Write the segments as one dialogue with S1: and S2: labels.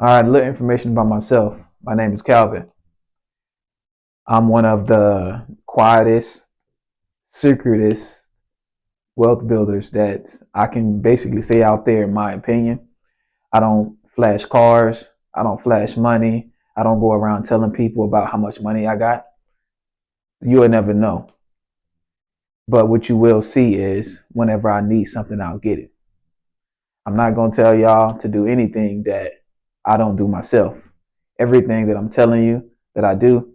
S1: All right, a little information about myself. My name is Calvin. I'm one of the quietest, secretest wealth builders that I can basically say out there, in my opinion. I don't flash cars, I don't flash money, I don't go around telling people about how much money I got. You'll never know. But what you will see is whenever I need something, I'll get it. I'm not going to tell y'all to do anything that I don't do myself. Everything that I'm telling you that I do,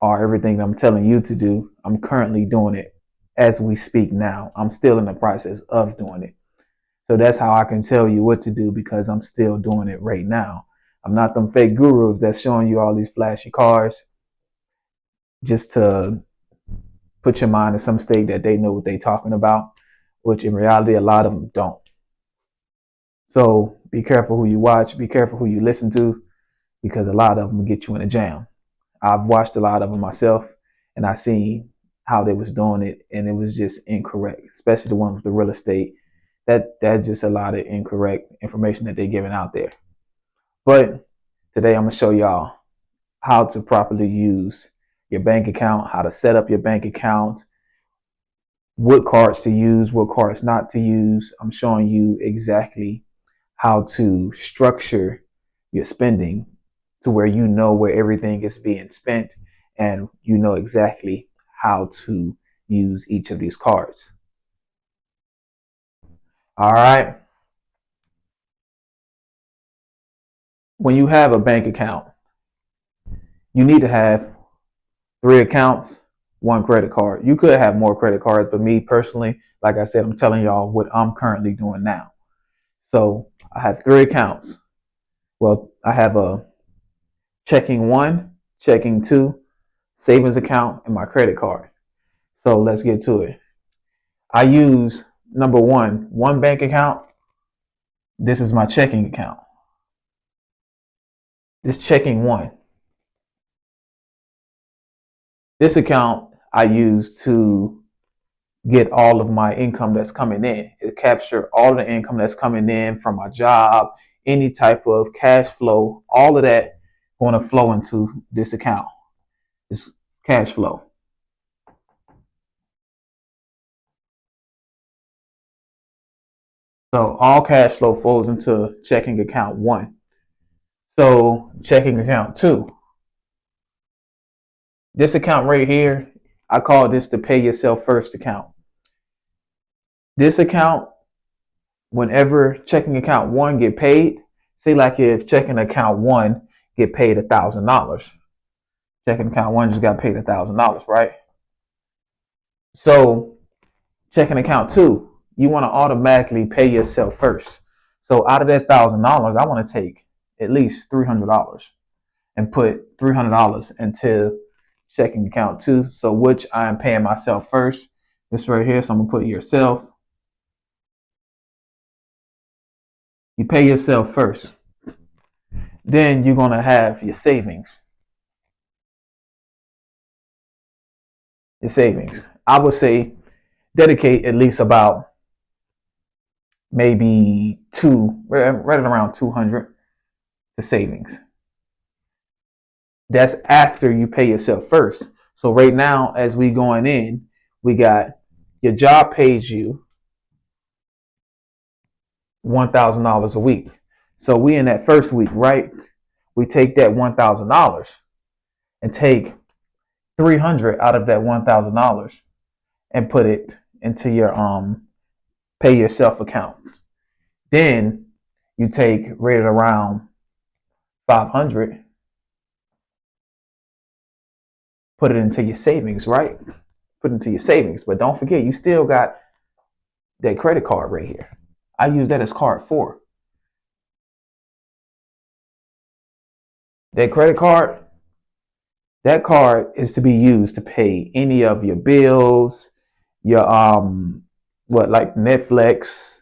S1: or everything that I'm telling you to do, I'm currently doing it as we speak now. I'm still in the process of doing it. So that's how I can tell you what to do, because I'm still doing it right now. I'm not them fake gurus that's showing you all these flashy cars just to put your mind in some state that they know what they're talking about, which in reality, a lot of them don't. So be careful who you watch, be careful who you listen to, because a lot of them will get you in a jam. I've watched a lot of them myself, and I seen how they was doing it, and it was just incorrect, especially the one with the real estate. That's just a lot of incorrect information that they're giving out there. But today I'm gonna show y'all how to properly use your bank account, how to set up your bank account, what cards to use, what cards not to use. I'm showing you exactly how to structure your spending to where you know where everything is being spent, and you know exactly how to use each of these cards. All right. When you have a bank account, you need to have 3 accounts, 1 credit card. You could have more credit cards, but me personally, like I said, I'm telling y'all what I'm currently doing now. So I have 3 accounts. Well, I have a checking one, checking two, savings account, and my credit card. So let's get to it. I use number one bank account. This is my checking account. This checking one. This account I use to get all of my income that's coming in. It captures all the income that's coming in from my job, any type of cash flow, all of that going to flow into this account. This cash flow. So all cash flow flows into checking account one. So checking account two. This account right here, I call this the pay yourself first account. This account, whenever checking account one get paid, say like if checking account one get paid $1,000, checking account one just got paid $1,000, right? So checking account two, you want to automatically pay yourself first. So out of that $1,000, I want to take at least $300 and put $300 into checking account two. So which I am paying myself first. This right here. So I'm gonna put yourself. You pay yourself first. Then you're gonna have your savings. Your savings. I would say dedicate at least about maybe right around 200 to savings. That's after you pay yourself first. So right now, as we going in, we got your job pays you $1,000 a week. So we in that first week, right? We take that $1,000 and take 300 out of that $1,000 and put it into your pay yourself account. Then you take rated around 500, put it into your savings, right? Put it into your savings, but don't forget you still got that credit card right here. I use that as card 4. That credit card, that card is to be used to pay any of your bills, your like Netflix,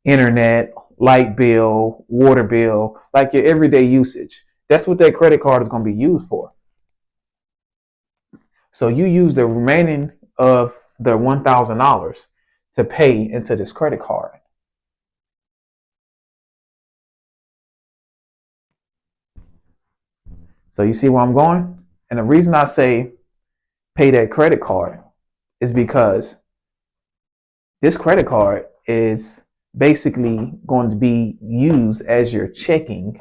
S1: internet, light bill, water bill, like your everyday usage. That's what that credit card is going to be used for. So you use the remaining of the $1,000 to pay into this credit card. So you see where I'm going? And the reason I say pay that credit card is because this credit card is basically going to be used as your checking.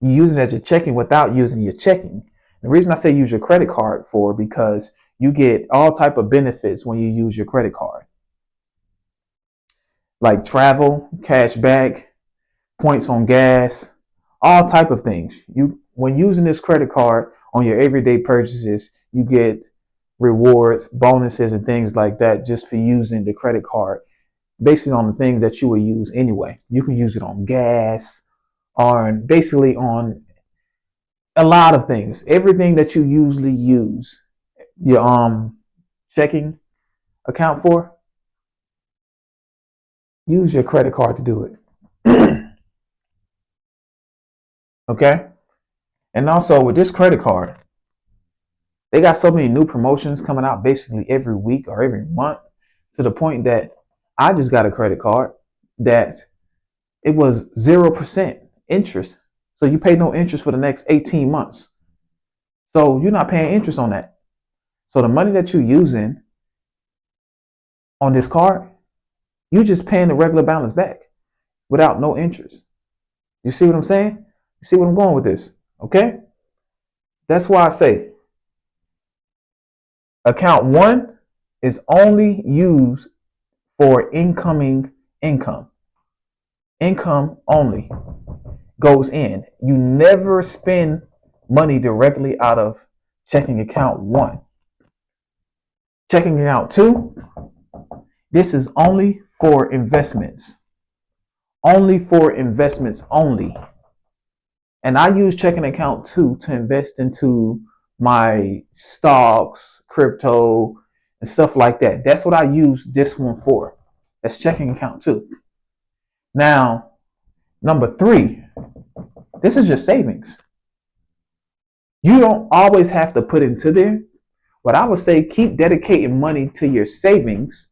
S1: You use it as your checking without using your checking. The reason I say use your credit card for because you get all type of benefits when you use your credit card, like travel, cash back, points on gas, all type of things. You when using this credit card on your everyday purchases, you get rewards, bonuses, and things like that just for using the credit card, basically on the things that you would use anyway. You can use it on gas, on basically on a lot of things. Everything that you usually use your checking account for, use your credit card to do it. Okay? And also with this credit card, they got so many new promotions coming out basically every week or every month, to the point that I just got a credit card that it was 0% interest. So you pay no interest for the next 18 months. So you're not paying interest on that. So the money that you're using on this card, you're just paying the regular balance back without no interest. You see what I'm saying? You see what I'm going with this? Okay? That's why I say account one is only used for incoming income. Income only goes in. You never spend money directly out of checking account one. Checking account two, this is only for investments. Only for investments only. And I use checking account two to invest into my stocks, crypto, and stuff like that. That's what I use this one for. That's checking account two. Now, number three, this is your savings. You don't always have to put into there, but I would say keep dedicating money to your savings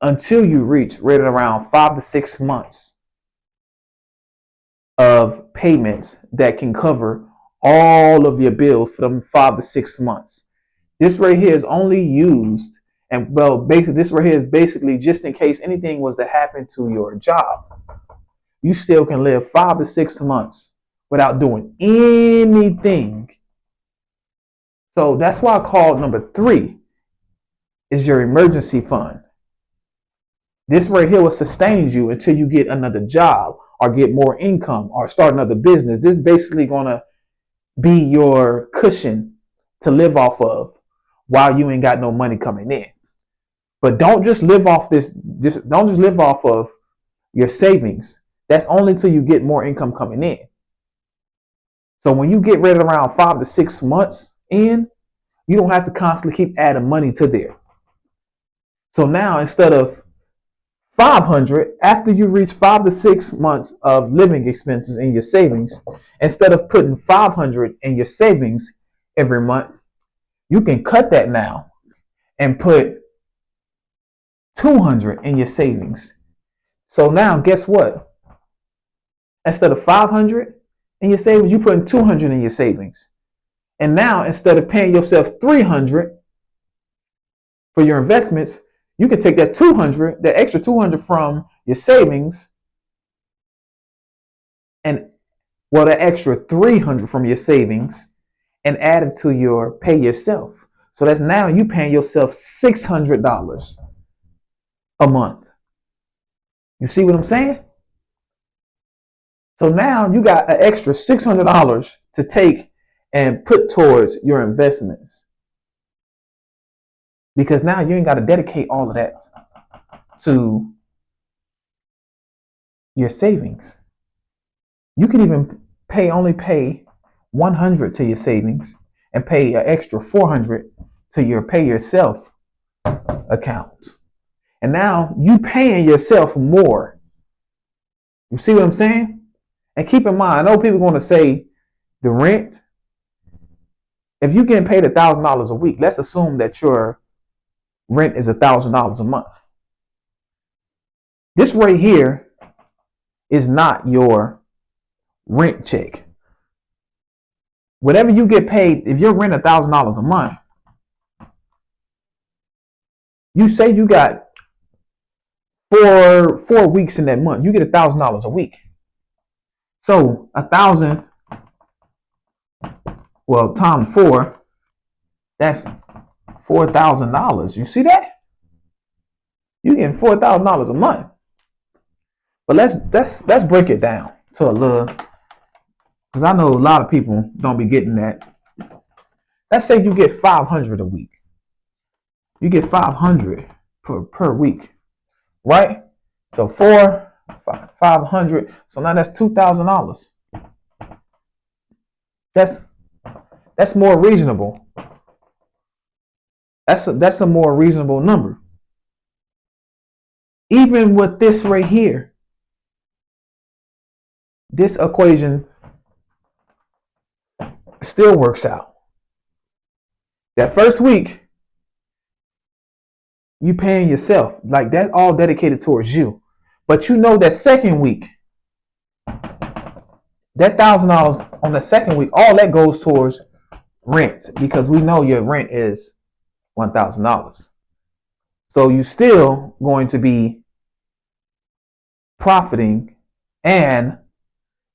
S1: until you reach right around 5 to 6 months of payments that can cover all of your bills for them 5 to 6 months. This right here is only used, and well, basically, this right here is basically just in case anything was to happen to your job. You still can live 5 to 6 months without doing anything. So that's why I call number three is your emergency fund. This right here will sustain you until you get another job or get more income or start another business. This is basically going to be your cushion to live off of while you ain't got no money coming in. But don't just live off this don't just live off of your savings. That's only until you get more income coming in. So when you get ready around 5 to 6 months in, you don't have to constantly keep adding money to there. So now instead of 500, after you reach 5 to 6 months of living expenses in your savings, instead of putting 500 in your savings every month, you can cut that now and put 200 in your savings. So now guess what? Instead of 500 in your savings, you put 200 in your savings. And now instead of paying yourself 300 for your investments, you can take that 200, that extra 200 from your savings, and well, that extra 300 from your savings, and add it to your pay yourself. So that's now you paying yourself $600 a month. You see what I'm saying? So now you got an extra $600 to take and put towards your investments. Because now you ain't got to dedicate all of that to your savings. You can even only pay 100 to your savings and pay an extra 400 to your pay yourself account. And now you paying yourself more. You see what I'm saying? And keep in mind, I know people are going to say the rent. If you're getting paid $1,000 a week, let's assume that your rent is $1,000 a month. This right here is not your rent check. whatever you get paid, if you're renting $1,000 a month, you say you got 4 weeks in that month, you get $1,000 a week. So 1,000, well, times 4, that's $4,000. You see that? You're getting $4,000 a month. But let's break it down to a little, because I know a lot of people don't be getting that. Let's say you get $500 a week. You get $500 per week, right? So 500. So now that's $2,000. That's more reasonable. That's a more reasonable number. Even with this right here, this equation still works out. That first week, you paying yourself, like that all dedicated towards you. But you know that second week, that $1,000 on the second week, all that goes towards rent, because we know your rent is $1,000. So you still going to be profiting, and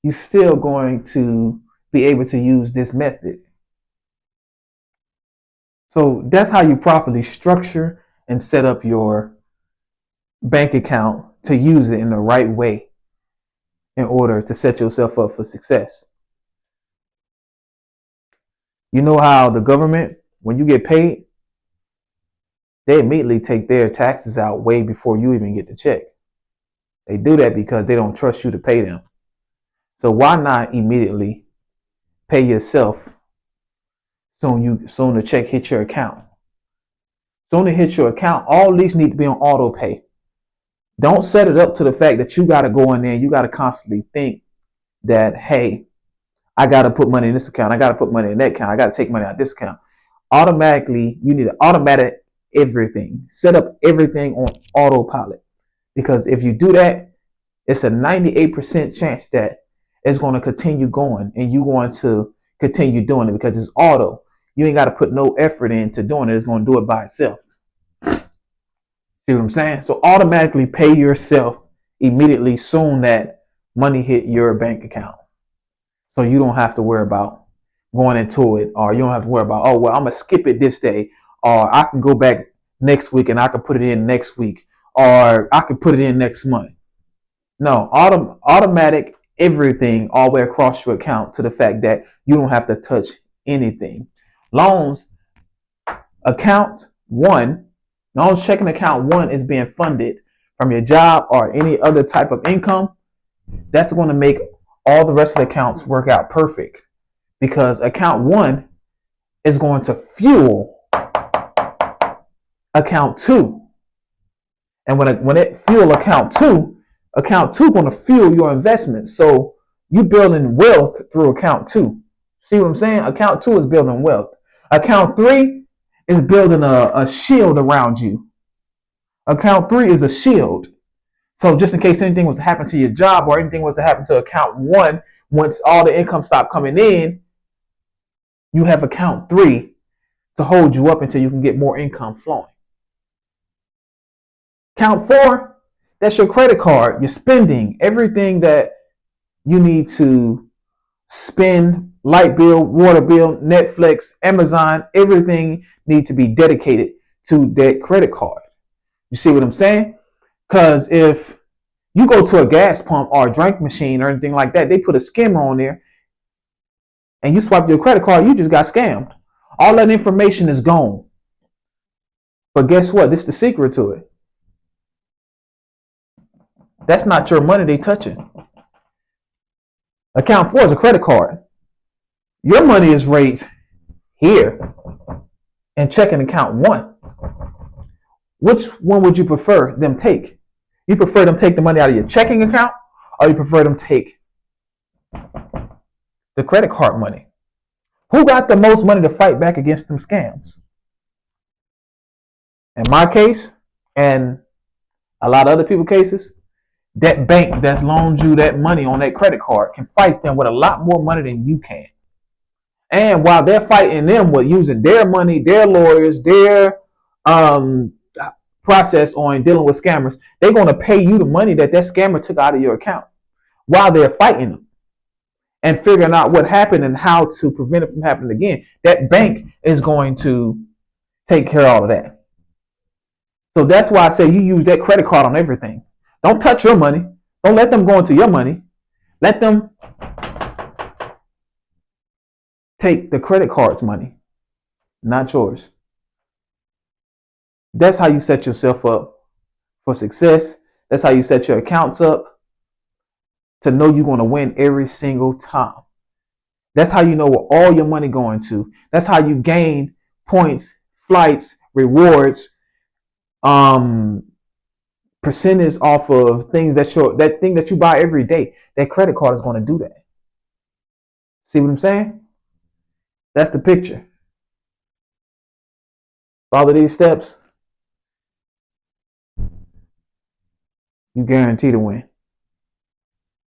S1: you still going to be able to use this method. So that's how you properly structure and set up your bank account to use it in the right way in order to set yourself up for success. You know how the government, when you get paid, they immediately take their taxes out way before you even get the check. They do that because they don't trust you to pay them. So why not immediately pay yourself soon the check hits your account? Soon it hits your account, all these need to be on auto pay. Don't set it up to the fact that you got to go in there and you got to constantly think that, hey, I got to put money in this account, I got to put money in that account, I got to take money out of this account. Automatically, you need to automatic everything. Set up everything on autopilot. Because if you do that, it's a 98% chance that it's going to continue going and you're going to continue doing it because it's auto. You ain't got to put no effort into doing it. It's going to do it by itself. See what I'm saying? So automatically pay yourself immediately soon that money hit your bank account. So you don't have to worry about going into it, or you don't have to worry about, oh, well, I'm going to skip it this day, or I can go back next week and I can put it in next week, or I can put it in next month. No, automatic everything all the way across your account to the fact that you don't have to touch anything. Loans, checking account 1 is being funded from your job or any other type of income. That's going to make all the rest of the accounts work out perfect, because account 1 is going to fuel account 2. And when it fuel account 2 going to fuel your investment. So you building wealth through account 2. See what I'm saying? Account 2 is building wealth. Account 3 is building a shield around you. Account 3 is a shield. So just in case anything was to happen to your job or anything was to happen to account 1, once all the income stopped coming in, you have account 3 to hold you up until you can get more income flowing. Account 4, that's your credit card. You're spending everything that you need to spend, light bill, water bill, Netflix, Amazon, everything needs to be dedicated to that credit card. You see what I'm saying? Because if you go to a gas pump or a drink machine or anything like that, they put a skimmer on there and you swipe your credit card, you just got scammed. All that information is gone. But guess what? This is the secret to it. That's not your money they touching. Account 4 is a credit card. Your money is right here in checking account 1. Which one would you prefer them take? You prefer them take the money out of your checking account, or you prefer them take the credit card money? Who got the most money to fight back against them scams? In my case, and a lot of other people's cases, that bank that's loaned you that money on that credit card can fight them with a lot more money than you can. And while they're fighting them with using their money, their lawyers, their um, process on dealing with scammers, they're going to pay you the money that scammer took out of your account while they're fighting them and figuring out what happened and how to prevent it from happening again. That bank is going to take care of all of that. So that's why I say you use that credit card on everything. Don't touch your money. Don't let them go into your money. Let them take the credit card's money, not yours. That's how you set yourself up for success. That's how you set your accounts up to know you're going to win every single time. That's how you know where all your money going to. That's how you gain points, flights, rewards, percentage off of things that thing that you buy every day. That credit card is going to do that. See what I'm saying? That's the picture. Follow these steps. You guarantee to win.